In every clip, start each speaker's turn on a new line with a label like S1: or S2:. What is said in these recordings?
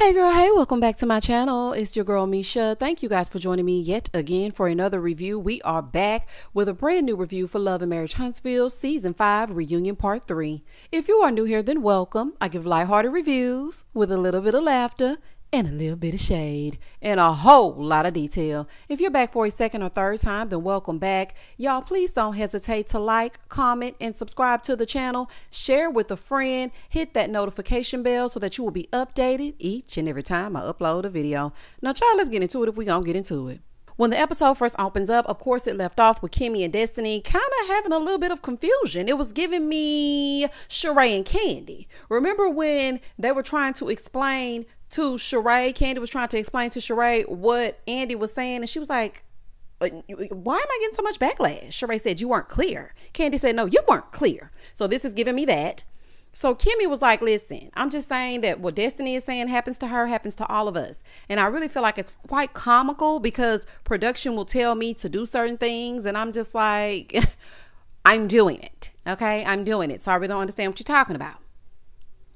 S1: Hey girl, hey, welcome back to my channel. It's your girl Misha. Thank you guys for joining me yet again for another review. We are back with a brand new review for Love and Marriage Huntsville Season 5 Reunion Part 3. If you are new here, then welcome. I give lighthearted reviews with a little bit of laughter and a little bit of shade and a whole lot of detail. If you're back for a second or third time, then welcome back. Y'all, please don't hesitate to like, comment, and subscribe to the channel. Share with a friend. Hit that notification bell so that you will be updated each and every time I upload a video. Now, child, let's get into it if we're going to get into it. When the episode first opens up, of course, it left off with Kimmy and Destiny kind of having a little bit of confusion. It was giving me Sheree and Candy. Remember when they were trying to explain to Sheree, Candy was trying to explain to Sheree what Andy was saying, and she was like, why am I getting so much backlash? Sheree said, you weren't clear. Candy said, no, you weren't clear. So this is giving me that. So Kimmy was like, listen, I'm just saying that what Destiny is saying happens to her, happens to all of us. And I really feel like it's quite comical because production will tell me to do certain things. And I'm just like, I'm doing it. Okay, I'm doing it. So I really don't understand what you're talking about.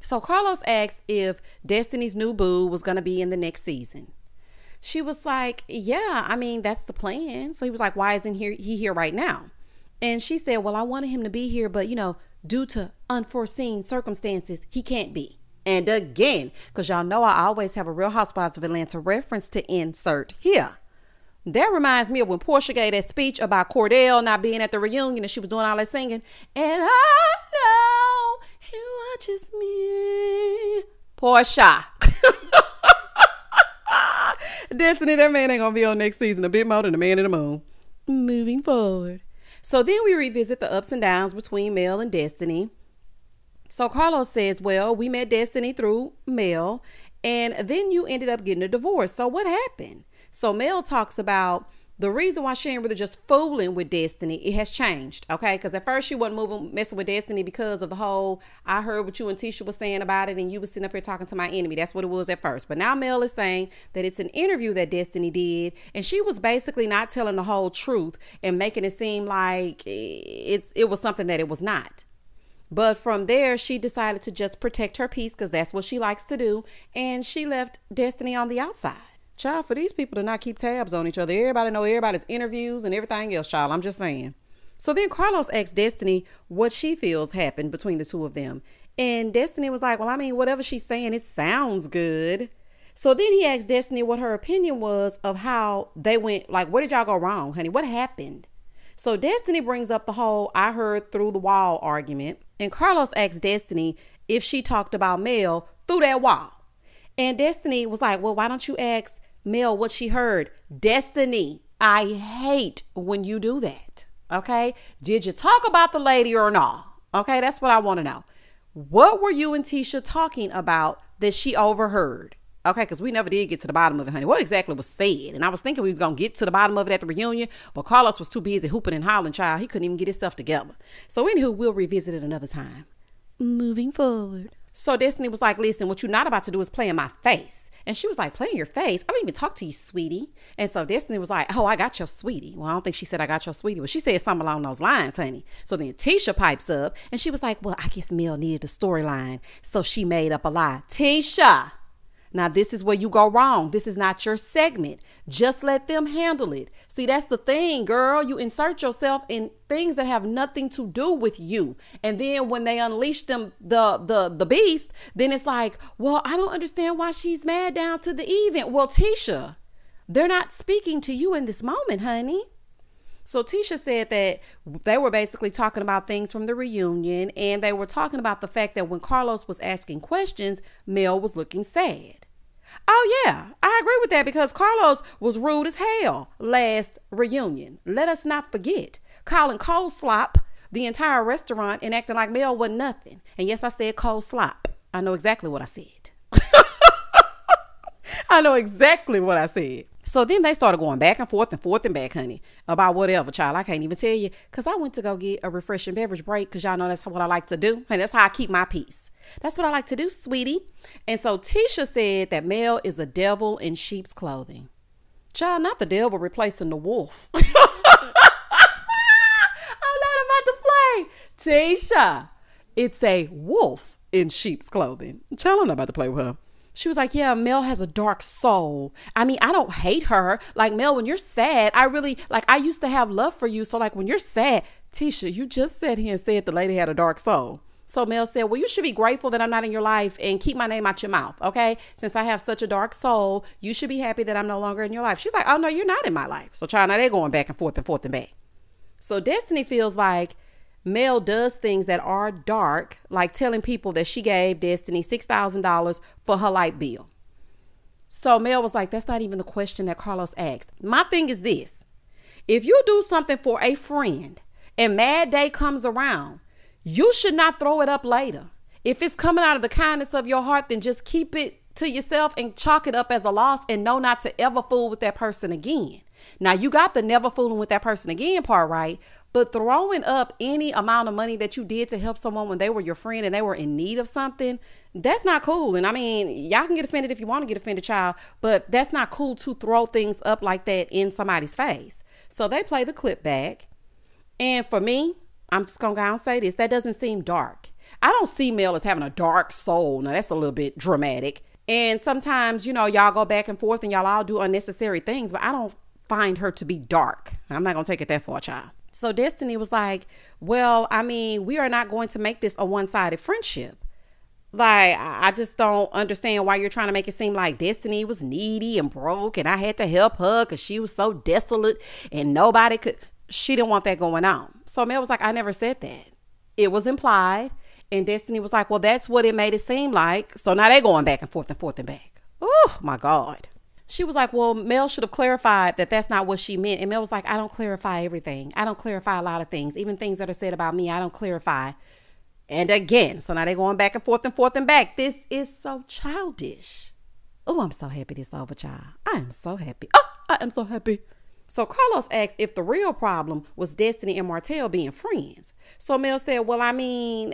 S1: So Carlos asked if Destiny's new boo was going to be in the next season. She was like, yeah, I mean, that's the plan. So he was like, why isn't he here right now? And she said, well, I wanted him to be here, but, you know, due to unforeseen circumstances, he can't be. And again, because y'all know I always have a Real Housewives of Atlanta reference to insert here. That reminds me of when Portia gave that speech about Cordell not being at the reunion and she was doing all that singing. And I know he watches me. Portia. Destiny, that man ain't gonna be on next season a bit more than the Man in the Moon. Moving forward. So then we revisit the ups and downs between Mel and Destiny. So Carlos says, well, we met Destiny through Mel, and then you ended up getting a divorce. So what happened? So Mel talks about the reason why she ain't really just fooling with Destiny. It has changed, okay? Because at first she wasn't messing with Destiny because of the whole, I heard what you and Tisha was saying about it and you was sitting up here talking to my enemy. That's what it was at first. But now Mel is saying that it's an interview that Destiny did and she was basically not telling the whole truth and making it seem like it was something that it was not. But from there, she decided to just protect her peace because that's what she likes to do. And she left Destiny on the outside. Child, for these people to not keep tabs on each other. Everybody know everybody's interviews and everything else, child. I'm just saying. So then Carlos asked Destiny what she feels happened between the two of them. And Destiny was like, well, I mean, whatever she's saying, it sounds good. So then he asked Destiny what her opinion was of how they went. Like, where did y'all go wrong, honey? What happened? So Destiny brings up the whole I heard through the wall argument. And Carlos asked Destiny if she talked about Mel through that wall. And Destiny was like, well, why don't you ask Mel what she heard? Destiny, I hate when you do that. Okay. Did you talk about the lady or not? Okay. That's what I want to know. What were you and Tisha talking about that she overheard? Okay. Because we never did get to the bottom of it, honey. What exactly was said? And I was thinking we was going to get to the bottom of it at the reunion, but Carlos was too busy hooping and hollering, child. He couldn't even get his stuff together. So anywho, we'll revisit it another time. Moving forward. So Destiny was like, listen, what you're not about to do is play in my face. And she was like, play in your face? I don't even talk to you, sweetie. And so Destiny was like, oh, I got your sweetie. Well, I don't think she said I got your sweetie, but she said something along those lines, honey. So then Tisha pipes up and she was like, well, I guess Mel needed a storyline. So she made up a lie. Tisha, now this is where you go wrong. This is not your segment. Just let them handle it. See, that's the thing, girl. You insert yourself in things that have nothing to do with you. And then when they unleash them, the beast, then it's like, well, I don't understand why she's mad down to the event. Well, Tisha, they're not speaking to you in this moment, honey. So Tisha said that they were basically talking about things from the reunion, and they were talking about the fact that when Carlos was asking questions, Mel was looking sad. Oh, yeah, I agree with that because Carlos was rude as hell last reunion. Let us not forget calling cold slop the entire restaurant and acting like Mel wasn't nothing. And yes, I said cold slop. I know exactly what I said. I know exactly what I said. So then they started going back and forth and back, honey, about whatever, child. I can't even tell you because I went to go get a refreshing beverage break because y'all know that's what I like to do. And that's how I keep my peace. That's what I like to do, sweetie. And so Tisha said that Mel is a devil in sheep's clothing. Child, not the devil replacing the wolf. I'm not about to play. Tisha, it's a wolf in sheep's clothing. Child, I'm not about to play with her. She was like, yeah, Mel has a dark soul. I mean, I don't hate her. Like, Mel, when you're sad, I used to have love for you. So like when you're sad, Tisha, you just sat here and said the lady had a dark soul. So Mel said, well, you should be grateful that I'm not in your life and keep my name out your mouth, okay? Since I have such a dark soul, you should be happy that I'm no longer in your life. She's like, oh, no, you're not in my life. So child, now they're going back and forth and back. So Destiny feels like Mel does things that are dark, like telling people that she gave Destiny $6,000 for her light bill. So Mel was like, that's not even the question that Carlos asked. My thing is this. If you do something for a friend and Mad Day comes around, you should not throw it up later. If it's coming out of the kindness of your heart, then just keep it to yourself and chalk it up as a loss and know not to ever fool with that person again. Now, you got the never fooling with that person again part right, but throwing up any amount of money that you did to help someone when they were your friend and they were in need of something, that's not cool. And I mean, y'all can get offended if you want to get offended, child, but that's not cool to throw things up like that in somebody's face. So they play the clip back. And for me, I'm just going to go and say this. That doesn't seem dark. I don't see Mel as having a dark soul. Now, that's a little bit dramatic. And sometimes, you know, y'all go back and forth and y'all all do unnecessary things, but I don't find her to be dark. I'm not going to take it that far, child. So Destiny was like, well, I mean, we are not going to make this a one-sided friendship. Like, I just don't understand why you're trying to make it seem like Destiny was needy and broke and I had to help her because she was so desolate and nobody could. She didn't want that going on. So Mel was like, I never said that. It was implied. And Destiny was like, well, that's what it made it seem like. So now they're going back and forth and back. Oh, my God. She was like, well, Mel should have clarified that that's not what she meant. And Mel was like, I don't clarify everything. I don't clarify a lot of things. Even things that are said about me, I don't clarify. And again, so now they're going back and forth and back. This is so childish. Oh, I'm so happy this over, child. I am so happy. Oh, I am so happy. So Carlos asked if the real problem was Destiny and Martell being friends. So Mel said, well, I mean,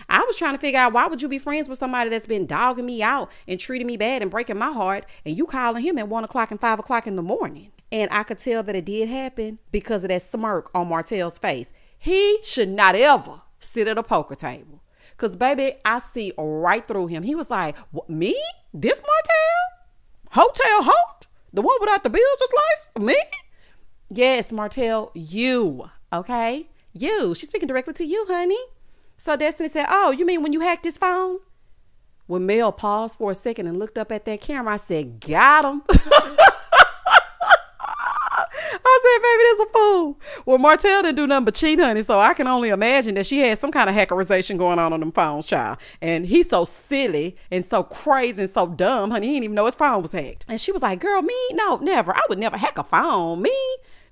S1: I was trying to figure out why would you be friends with somebody that's been dogging me out and treating me bad and breaking my heart, and you calling him at 1 o'clock and 5 o'clock in the morning. And I could tell that it did happen because of that smirk on Martell's face. He should not ever sit at a poker table. Because, baby, I see right through him. He was like, what, me? This Martell? Hotel Holt? The one without the bills just license? Me? Yes, Martell, you, okay? You. She's speaking directly to you, honey. So Destiny said, oh, you mean when you hacked his phone? When Mel paused for a second and looked up at that camera, I said, got him. I said, baby, this a fool. Well, Martell didn't do nothing but cheat, honey, so I can only imagine that she had some kind of hackerization going on them phones, child. And he's so silly and so crazy and so dumb, honey, he didn't even know his phone was hacked. And she was like, girl, me? No, never. I would never hack a phone. Me?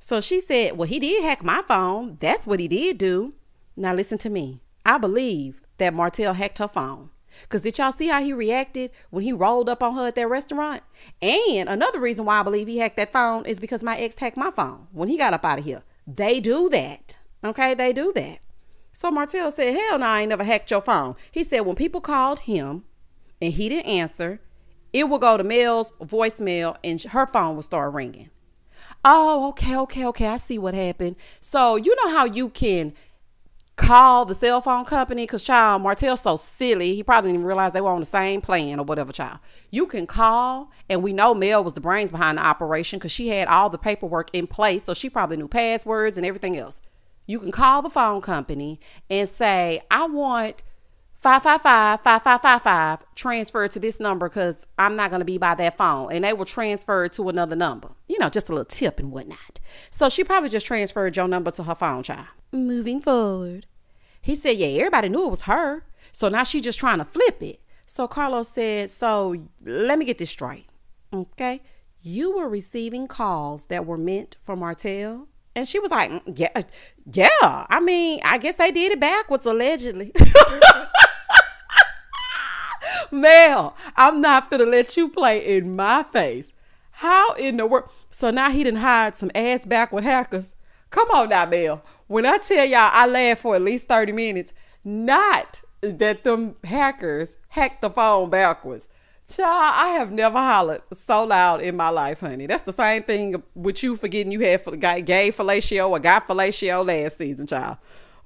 S1: So she said, well, he did hack my phone. That's what he did do. Now listen to me. I believe that Martell hacked her phone. Because did y'all see how he reacted when he rolled up on her at that restaurant? And another reason why I believe he hacked that phone is because my ex hacked my phone when he got up out of here. They do that. Okay, they do that. So Martell said, hell no, I ain't never hacked your phone. He said when people called him and he didn't answer, it will go to Mel's voicemail and her phone will start ringing. Oh, okay. I see what happened. So you know how you can call the cell phone company? Because, child, Martell's so silly. He probably didn't even realize they were on the same plan or whatever, child. You can call, and we know Mel was the brains behind the operation because she had all the paperwork in place. So she probably knew passwords and everything else. You can call the phone company and say, I want 555-5555 transferred to this number because I'm not going to be by that phone. And they will transfer it to another number. You know, just a little tip and whatnot. So she probably just transferred your number to her phone, child. Moving forward. He said, yeah, everybody knew it was her. So now she just trying to flip it. So Carlos said, so let me get this straight. Okay. You were receiving calls that were meant for Martell? And she was like, yeah. I mean, I guess they did it backwards, allegedly. Mel, I'm not finna let you play in my face. How in the world? So now he done hired some ass backward hackers. Come on now, Mel. When I tell y'all I laughed for at least 30 minutes, not that them hackers hacked the phone backwards. Child, I have never hollered so loud in my life, honey. That's the same thing with you forgetting you had gay fellatio or got fellatio last season, child.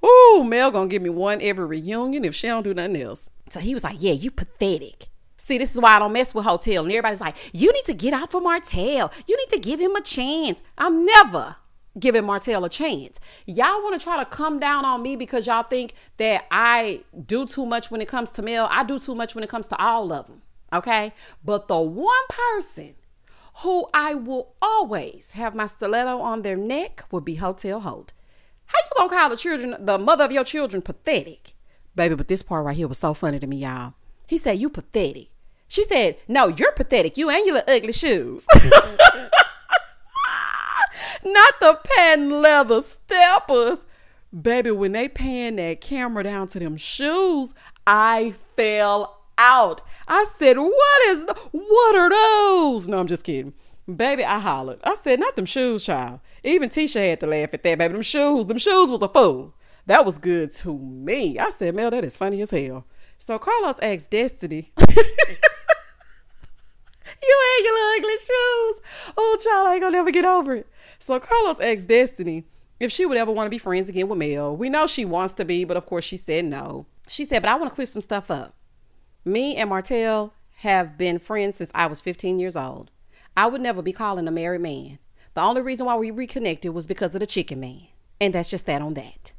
S1: Ooh, Mel gonna give me one every reunion if she don't do nothing else. So he was like, yeah, you pathetic. See, this is why I don't mess with Hotel. And everybody's like, you need to get off of Martell. You need to give him a chance. I'm never giving Martell a chance. Y'all want to try to come down on me because y'all think that I do too much when it comes to Mel. I do too much when it comes to all of them. Okay? But the one person who I will always have my stiletto on their neck would be Hotel Holt. How you gonna call the mother of your children, pathetic? Baby, but this part right here was so funny to me, y'all. He said, you pathetic. She said, no, you're pathetic. You and your little ugly shoes. Not the patent leather steppers. Baby, when they panned that camera down to them shoes, I fell out. I said, what are those? No, I'm just kidding. Baby, I hollered. I said, not them shoes, child. Even Tisha had to laugh at that, baby. Them shoes was a fool. That was good to me. I said, Mel, that is funny as hell. So Carlos asked Destiny, you and your little ugly shoes. Oh, child, I ain't gonna never get over it. So Carlos asked Destiny if she would ever want to be friends again with Mel. We know she wants to be, but of course she said no. She said, but I want to clear some stuff up. Me and Martell have been friends since I was 15 years old. I would never be calling a married man. The only reason why we reconnected was because of the chicken man. And that's just that on that.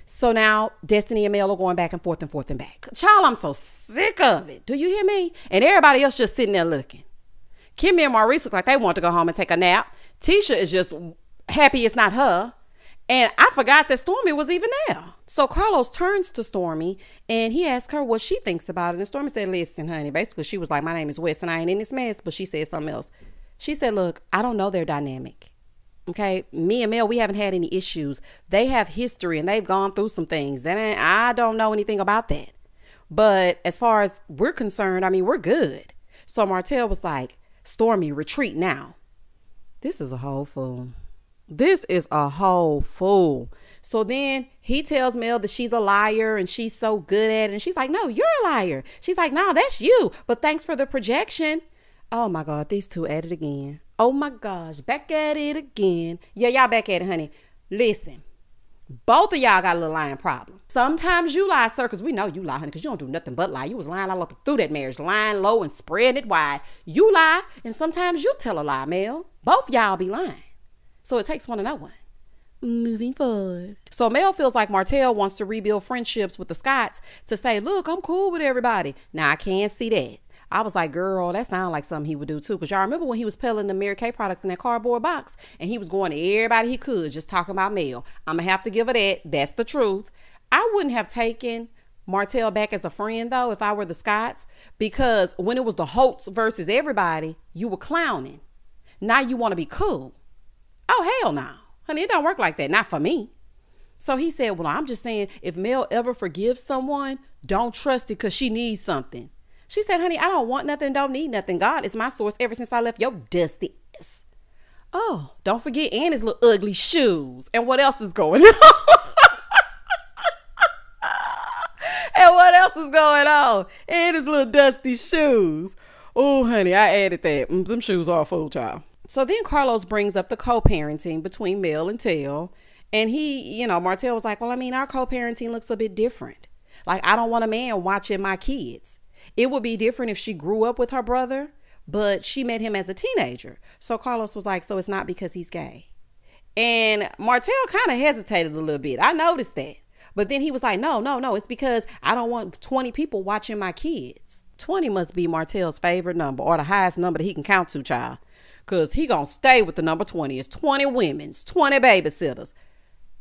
S1: So now Destiny and Mel are going back and forth and back. Child, I'm so sick of it. Do you hear me? And everybody else just sitting there looking. Kimmy and Maurice look like they want to go home and take a nap. Tisha is just happy it's not her. And I forgot that Stormy was even there. So Carlos turns to Stormy and he asks her what she thinks about it. And Stormy said, listen, honey, basically she was like, my name is Wes and I ain't in this mess. But she said something else. She said, look, I don't know their dynamic. Okay, me and Mel, we haven't had any issues. They have history and they've gone through some things. I don't know anything about that. But as far as we're concerned, I mean, we're good. So Martell was like, Stormy, retreat now. This is a whole fool. This is a whole fool. So then he tells Mel that she's a liar and she's so good at it. And she's like, no, you're a liar. She's like, no, that's you. But thanks for the projection. Oh my God, these two at it again. Oh my gosh, back at it again. Yeah, y'all back at it, honey. Listen, both of y'all got a little lying problem. Sometimes you lie, sir, because we know you lie, honey, because you don't do nothing but lie. You was lying all up through that marriage, lying low and spreading it wide. You lie, and sometimes you tell a lie, Mel. Both y'all be lying. So it takes one to know one. Moving forward. So Mel feels like Martell wants to rebuild friendships with the Scotts to say, look, I'm cool with everybody. Now, I can't see that. I was like, girl, that sounds like something he would do too. Because y'all remember when he was peddling the Mary Kay products in that cardboard box and he was going to everybody he could just talking about Mel. I'm going to have to give her that. That's the truth. I wouldn't have taken Martell back as a friend though if I were the Scotts, because when it was the Holtz versus everybody, you were clowning. Now you want to be cool. Oh, hell no. Honey, it don't work like that. Not for me. So he said, well, I'm just saying if Mel ever forgives someone, don't trust it because she needs something. She said, honey, I don't want nothing, don't need nothing. God is my source ever since I left your dusty ass. Oh, don't forget and his little ugly shoes. And what else is going on? And what else is going on? And his little dusty shoes. Oh, honey, I added that. Them shoes are a fool, child. So then Carlos brings up the co-parenting between Mel and Tell. And Martell was like, well, I mean, our co-parenting looks a bit different. Like, I don't want a man watching my kids. It would be different if she grew up with her brother, but she met him as a teenager. So Carlos was like, so it's not because he's gay. And Martell kind of hesitated a little bit. I noticed that. But then he was like, no, it's because I don't want 20 people watching my kids. 20 must be Martell's favorite number, or the highest number that he can count to, child. Because he gonna stay with the number 20. It's 20 women's, 20 babysitters.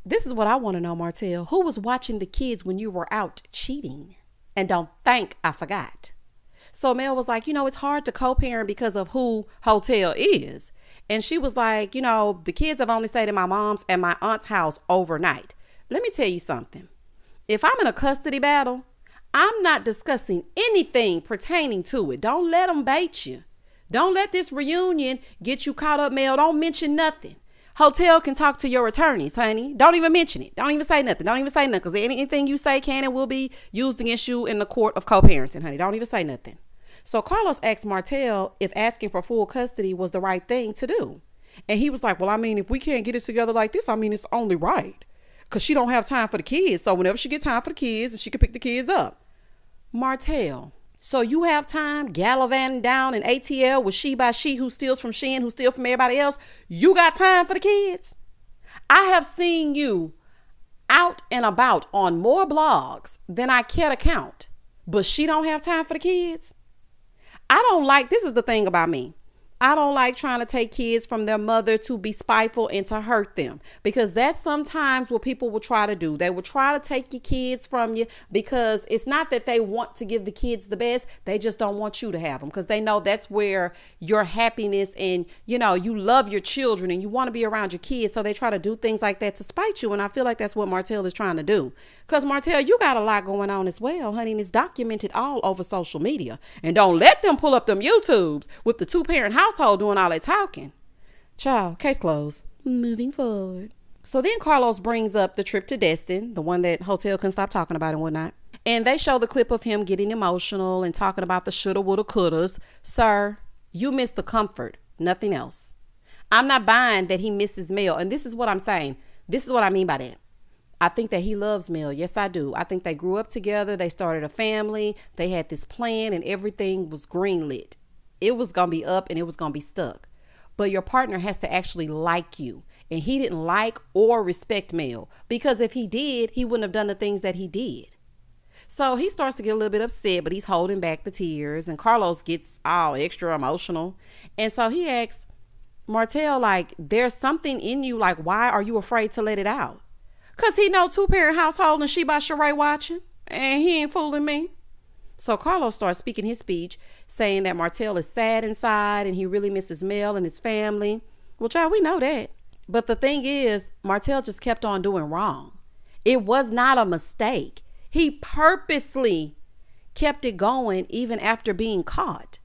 S1: This is what I want to know, Martell. Who was watching the kids when you were out cheating? And don't think I forgot. So Mel was like, it's hard to co-parent because of who Hotel is. And she was like, the kids have only stayed in my mom's and my aunt's house overnight. Let me tell you something. If I'm in a custody battle, I'm not discussing anything pertaining to it. Don't let them bait you. Don't let this reunion get you caught up, Mel. Don't mention nothing. Hotel can talk to your attorneys, honey. Don't even mention it. Don't even say nothing. Don't even say nothing. Because anything you say can and will be used against you in the court of co-parenting, honey. Don't even say nothing. So Carlos asked Martell if asking for full custody was the right thing to do. And he was like, well, I mean, if we can't get it together like this, I mean, it's only right. Because she don't have time for the kids. So whenever she get time for the kids, she can pick the kids up. Martell, So you have time gallivanting down in ATL with she by she who steals from Shein, who steals from everybody else. You got time for the kids? I have seen you out and about on more blogs than I care to count, but she don't have time for the kids. This is the thing about me. I don't like trying to take kids from their mother to be spiteful and to hurt them, because that's sometimes what people will try to do. They will try to take your kids from you because it's not that they want to give the kids the best. They just don't want you to have them because they know that's where your happiness and, you love your children and you want to be around your kids. So they try to do things like that to spite you. And I feel like that's what Martell is trying to do. Because Martell, you got a lot going on as well, honey, and it's documented all over social media. And don't let them pull up them YouTubes with the two-parent household doing all that talking. Child, case closed. Moving forward. So then Carlos brings up the trip to Destin, the one that Hotel couldn't stop talking about and whatnot. And they show the clip of him getting emotional and talking about the shoulda, woulda, couldas. Sir, you missed the comfort, nothing else. I'm not buying that he misses Mel. And this is what I'm saying. This is what I mean by that. I think that he loves Mel. Yes, I do. I think they grew up together. They started a family. They had this plan and everything was greenlit. It was going to be up and it was going to be stuck. But your partner has to actually like you. And he didn't like or respect Mel, because if he did, he wouldn't have done the things that he did. So he starts to get a little bit upset, but he's holding back the tears. And Carlos gets all extra emotional. And so he asks Martell, like, there's something in you. Like, why are you afraid to let it out? Because he know two-parent household and she by Sheree watching. And he ain't fooling me. So Carlos starts speaking his speech, saying that Martell is sad inside and he really misses Mel and his family. Well, child, we know that. But the thing is, Martell just kept on doing wrong. It was not a mistake. He purposely kept it going even after being caught.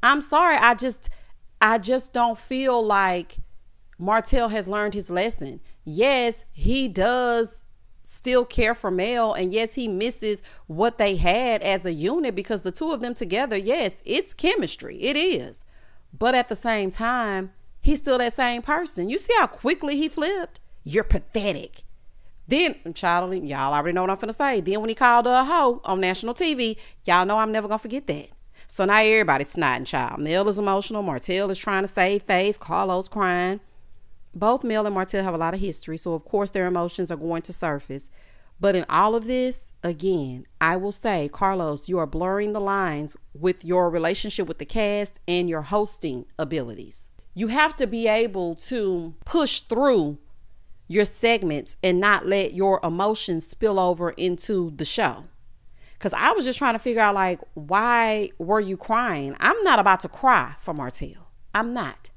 S1: I'm sorry. I just don't feel like Martell has learned his lesson. Yes, he does still care for Mel, and yes, he misses what they had as a unit, because the two of them together, yes, it's chemistry. It is. But at the same time, he's still that same person. You see how quickly he flipped? You're pathetic. Then, child, y'all already know what I'm finna say. Then when he called her a hoe on national TV, y'all know I'm never gonna forget that. So now everybody's snotting, child. Mel is emotional. Martell is trying to save face. Carlos crying. Both Mel and Martell have a lot of history, so of course their emotions are going to surface. But in all of this, again, I will say, Carlos, you are blurring the lines with your relationship with the cast and your hosting abilities. You have to be able to push through your segments and not let your emotions spill over into the show. Because I was just trying to figure out, like, why were you crying? I'm not about to cry for Martell. I'm not.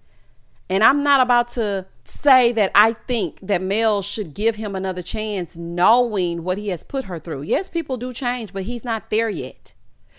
S1: And I'm not about to say that I think that Mel should give him another chance, knowing what he has put her through. Yes, people do change, but he's not there yet.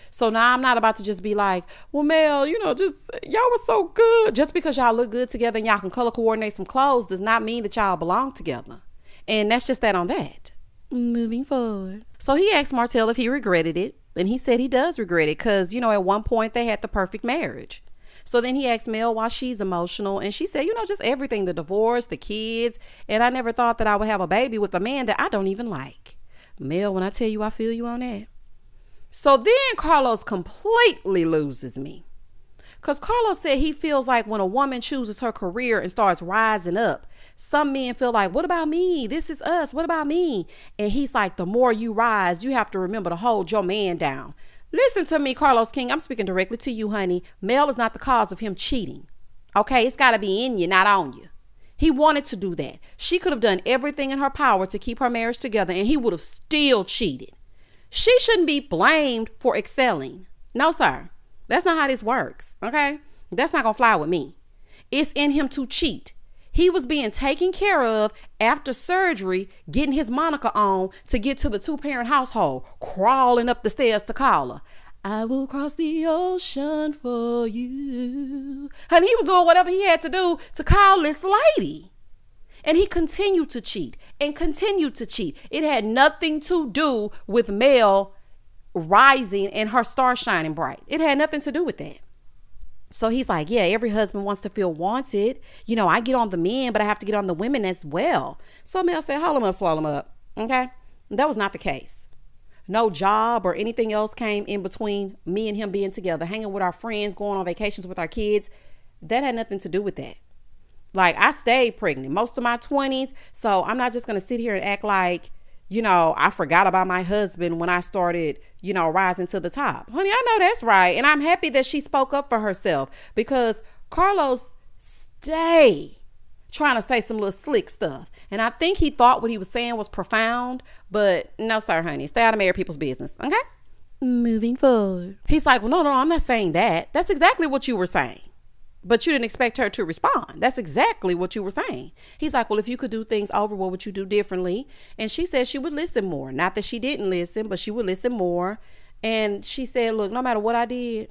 S1: So now I'm not about to just be like, well, Mel, just y'all were so good. Just because y'all look good together and y'all can color coordinate some clothes does not mean that y'all belong together. And that's just that on that. Moving forward. So he asked Martell if he regretted it. And he said he does regret it because, at one point they had the perfect marriage. So then he asked Mel why she's emotional. And she said, just everything, the divorce, the kids. And I never thought that I would have a baby with a man that I don't even like. Mel, when I tell you, I feel you on that. So then Carlos completely loses me. Because Carlos said he feels like when a woman chooses her career and starts rising up, some men feel like, what about me? This is us. What about me? And he's like, the more you rise, you have to remember to hold your man down. Listen to me, Carlos King. I'm speaking directly to you, honey. Mel is not the cause of him cheating. Okay, it's got to be in you, not on you. He wanted to do that. She could have done everything in her power to keep her marriage together, and he would have still cheated. She shouldn't be blamed for excelling. No, sir. That's not how this works, okay? That's not going to fly with me. It's in him to cheat. He was being taken care of after surgery, getting his moniker on to get to the two-parent household, crawling up the stairs to call her. I will cross the ocean for you. And he was doing whatever he had to do to call this lady. And he continued to cheat and continued to cheat. It had nothing to do with Mel rising and her star shining bright. It had nothing to do with that. So he's like, yeah, every husband wants to feel wanted. I get on the men, but I have to get on the women as well. So Mel said, hold him up, swallow him up. Okay. That was not the case. no job or anything else came in between me and him being together, hanging with our friends, going on vacations with our kids. That had nothing to do with that. Like, I stayed pregnant most of my 20s. So I'm not just going to sit here and act like, I forgot about my husband when I started, rising to the top. Honey, I know that's right. And I'm happy that she spoke up for herself, because Carlos stay trying to say some little slick stuff. And I think he thought what he was saying was profound, but no, sir, honey, stay out of married people's business. Okay. Moving forward. He's like, well, no, I'm not saying that. That's exactly what you were saying. But you didn't expect her to respond. That's exactly what you were saying. He's like, well, if you could do things over, what would you do differently? And she said she would listen more. Not that she didn't listen, but she would listen more. And she said, look, no matter what I did,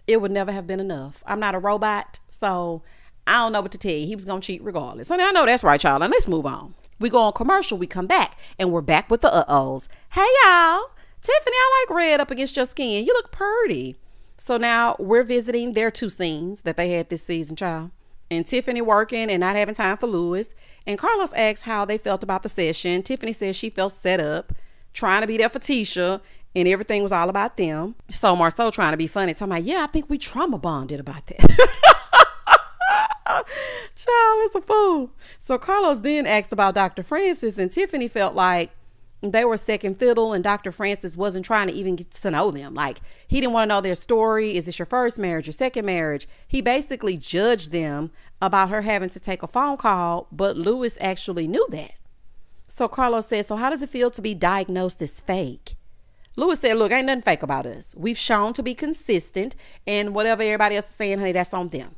S1: it would never have been enough. I'm not a robot, so I don't know what to tell you. He was going to cheat regardless. Honey, I know that's right, y'all. And let's move on. We go on commercial. We come back, and we're back with the uh-ohs. Hey, y'all. Tiffany, I like red up against your skin. You look pretty. So now we're visiting their 2 scenes that they had this season, child. And Tiffany working and not having time for Louis. And Carlos asks how they felt about the session. Tiffany says she felt set up, trying to be there for Tisha, and everything was all about them. So Marceau trying to be funny, talking about, yeah, I think we trauma bonded about that. Child, it's a fool. So Carlos then asked about Dr. Francis, and Tiffany felt like they were second fiddle, and Dr. Francis wasn't trying to even get to know them. Like, he didn't want to know their story. Is this your first marriage, your second marriage? He basically judged them about her having to take a phone call, but Louis actually knew that. So Carlos said, so how does it feel to be diagnosed as fake? Louis said, look, ain't nothing fake about us. We've shown to be consistent, and whatever everybody else is saying, honey, that's on them.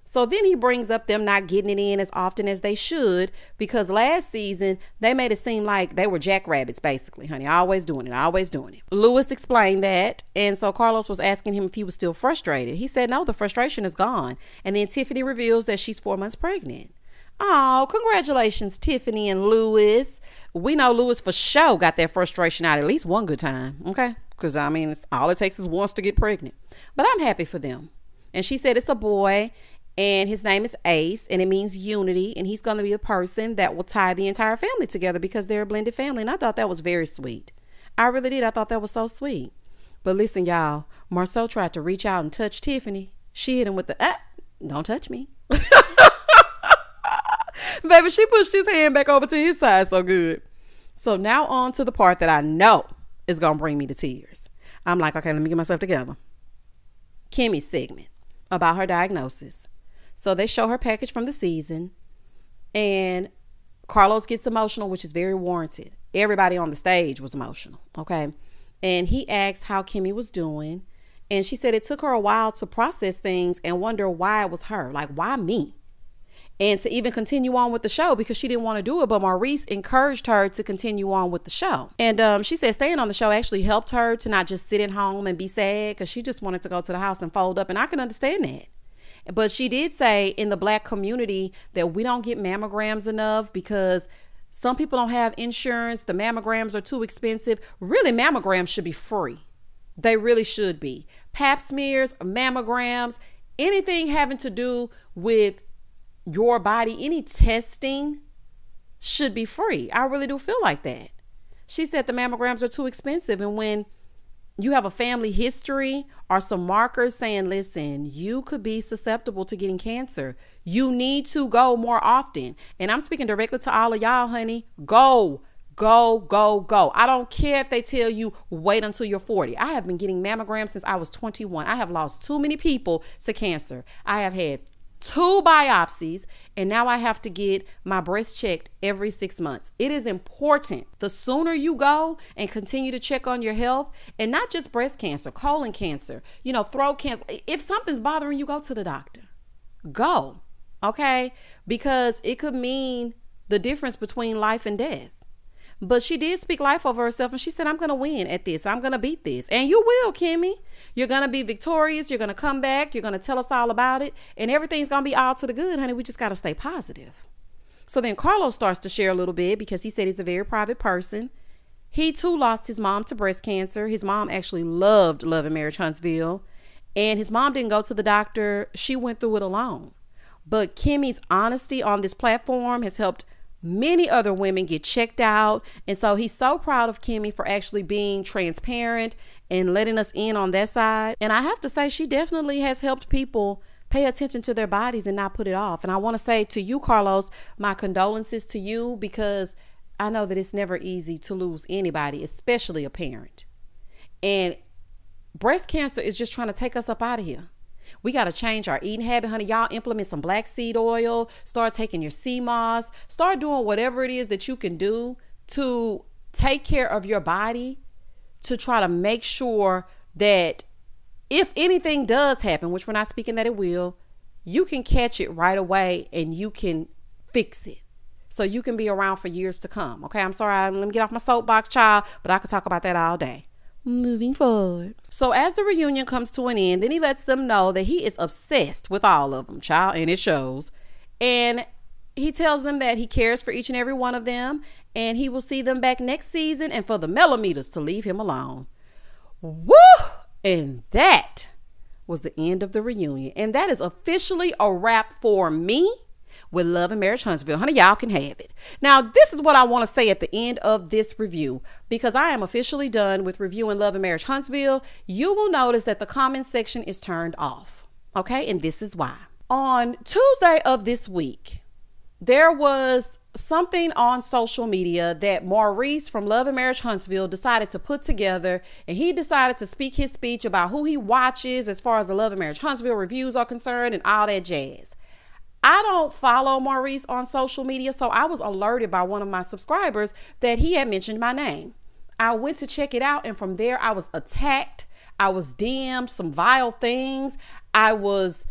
S1: So then he brings up them not getting it in as often as they should, because last season they made it seem like they were jackrabbits, basically, honey, always doing it. Louis explained that, and so Carlos was asking him if he was still frustrated. He said, no, the frustration is gone. And then Tiffany reveals that she's 4 months pregnant. Oh, congratulations, Tiffany and Louis. We know Louis for sure got that frustration out at least one good time, okay? Because, I mean, all it takes is once to get pregnant. But I'm happy for them. And she said it's a boy, and his name is Ace, and it means unity, and he's going to be a person that will tie the entire family together because they're a blended family. And I thought that was very sweet. I really did. I thought that was so sweet. But listen, y'all, Marceau tried to reach out and touch Tiffany. She hit him with the, don't touch me. Baby, she pushed his hand back over to his side so good. So now on to the part that I know is going to bring me to tears. I'm like, okay, let me get myself together. Kimmy's segment about her diagnosis. So they show her package from the season, and Carlos gets emotional, which is very warranted. Everybody on the stage was emotional, okay? And he asked how Kimmy was doing, and she said it took her a while to process things and wonder why it was her. Like, why me? And to even continue on with the show, because she didn't want to do it, but Maurice encouraged her to continue on with the show. And she said staying on the show actually helped her to not just sit at home and be sad, because she just wanted to go to the house and fold up, and I can understand that. But she did say in the Black community that we don't get mammograms enough because some people don't have insurance. The mammograms are too expensive. Really, mammograms should be free. They really should be. Pap smears, mammograms, anything having to do with your body, any testing should be free. I really do feel like that. She said the mammograms are too expensive, and when you have a family history or some markers saying, listen, you could be susceptible to getting cancer, you need to go more often. And I'm speaking directly to all of y'all, honey. Go. I don't care if they tell you wait until you're 40. I have been getting mammograms since I was 21. I have lost too many people to cancer. I have had 2 biopsies, and now I have to get my breast checked every 6 months. It is important. The sooner you go and continue to check on your health, and not just breast cancer, colon cancer, throat cancer. If something's bothering you, go to the doctor. Go, okay? Because it could mean the difference between life and death. But she did speak life over herself, and she said, I'm going to win at this. I'm going to beat this. And you will, Kimmy. You're going to be victorious. You're going to come back. You're going to tell us all about it. And everything's going to be all to the good, honey. We just got to stay positive. So then Carlos starts to share a little bit, because he said he's a very private person. He, too, lost his mom to breast cancer. His mom actually loved Marriage Huntsville. And his mom didn't go to the doctor. She went through it alone. But Kimmy's honesty on this platform has helped Many other women get checked out. And so he's so proud of Kimmy for actually being transparent and letting us in on that side. And I have to say, she definitely has helped people pay attention to their bodies and not put it off. And I want to say to you, Carlos, my condolences to you, because I know that it's never easy to lose anybody, especially a parent. And breast cancer is just trying to take us up out of here. We got to change our eating habit, honey. Y'all implement some black seed oil. Start taking your sea moss. Start doing whatever it is that you can do to take care of your body, to try to make sure that if anything does happen, which we're not speaking that it will, you can catch it right away and you can fix it. So you can be around for years to come. Okay, I'm sorry. Let me get off my soapbox, child, but I could talk about that all day. Moving forward. So as the reunion comes to an end, then he lets them know that he is obsessed with all of them, child, and it shows. And he tells them that he cares for each and every one of them, and he will see them back next season, and for the millimeters to leave him alone. Woo! And that was the end of the reunion. And that is officially a wrap for me with Love and Marriage Huntsville. Honey, y'all can have it. Now, this is what I want to say at the end of this review, because I am officially done with reviewing Love and Marriage Huntsville. You will notice that the comment section is turned off. Okay, and this is why. On Tuesday of this week, there was something on social media that Maurice from Love and Marriage Huntsville decided to put together, and he decided to speak his speech about who he watches as far as the Love and Marriage Huntsville reviews are concerned and all that jazz. I don't follow Maurice on social media, so I was alerted by one of my subscribers that he had mentioned my name. I went to check it out, and from there I was attacked. I was DM'd some vile things. I was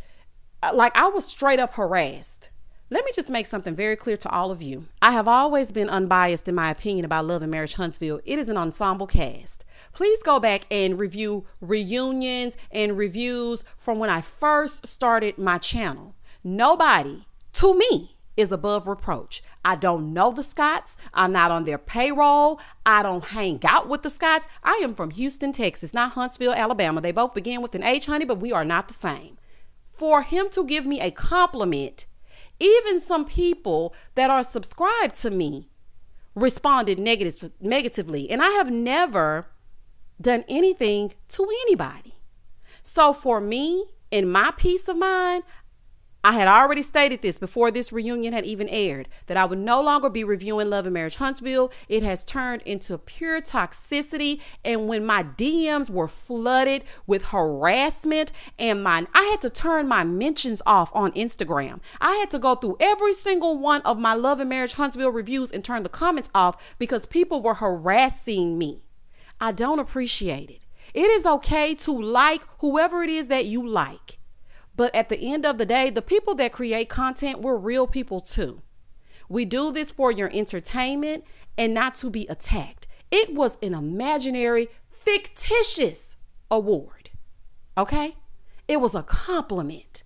S1: straight up harassed. Let me just make something very clear to all of you. I have always been unbiased in my opinion about Love and Marriage Huntsville. It is an ensemble cast. Please go back and review reunions and reviews from when I first started my channel. Nobody, to me, is above reproach. I don't know the Scotts. I'm not on their payroll. I don't hang out with the Scotts. I am from Houston, Texas, not Huntsville, Alabama. They both begin with an H, honey, but we are not the same. For him to give me a compliment, even some people that are subscribed to me responded negatively. And I have never done anything to anybody. So for me, in my peace of mind, I had already stated this before this reunion had even aired, that I would no longer be reviewing Love and Marriage Huntsville. It has turned into pure toxicity. And when my DMs were flooded with harassment and I had to turn my mentions off on Instagram. I had to go through every single one of my Love and Marriage Huntsville reviews and turn the comments off because people were harassing me. I don't appreciate it. It is okay to like whoever it is that you like. But at the end of the day, the people that create content, we're real people too. We do this for your entertainment and not to be attacked. It was an imaginary, fictitious award. Okay? It was a compliment.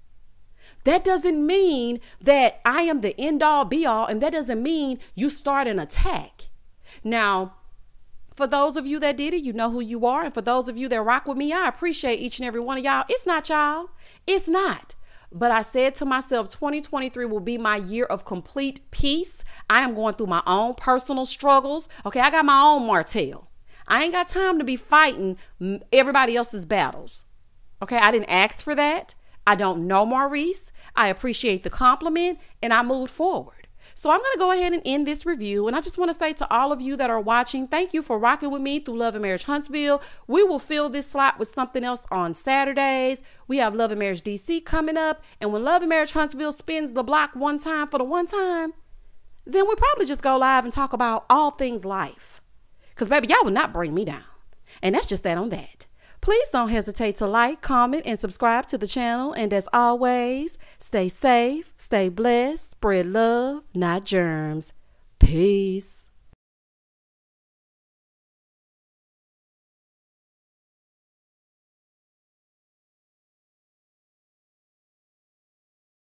S1: That doesn't mean that I am the end all be all, and that doesn't mean you start an attack. Now, for those of you that did it, you know who you are. And for those of you that rock with me, I appreciate each and every one of y'all. It's not y'all. It's not. But I said to myself, 2023 will be my year of complete peace. I am going through my own personal struggles. Okay, I got my own martell. I ain't got time to be fighting everybody else's battles. Okay, I didn't ask for that. I don't know Maurice. I appreciate the compliment and I moved forward. So I'm going to go ahead and end this review. And I just want to say to all of you that are watching, thank you for rocking with me through Love and Marriage Huntsville. We will fill this slot with something else on Saturdays. We have Love and Marriage DC coming up. And when Love and Marriage Huntsville spins the block one time for the one time, then we probably just go live and talk about all things life. Because baby, y'all will not bring me down. And that's just that on that. Please don't hesitate to like, comment, and subscribe to the channel. And as always, stay safe, stay blessed, spread love, not germs. Peace.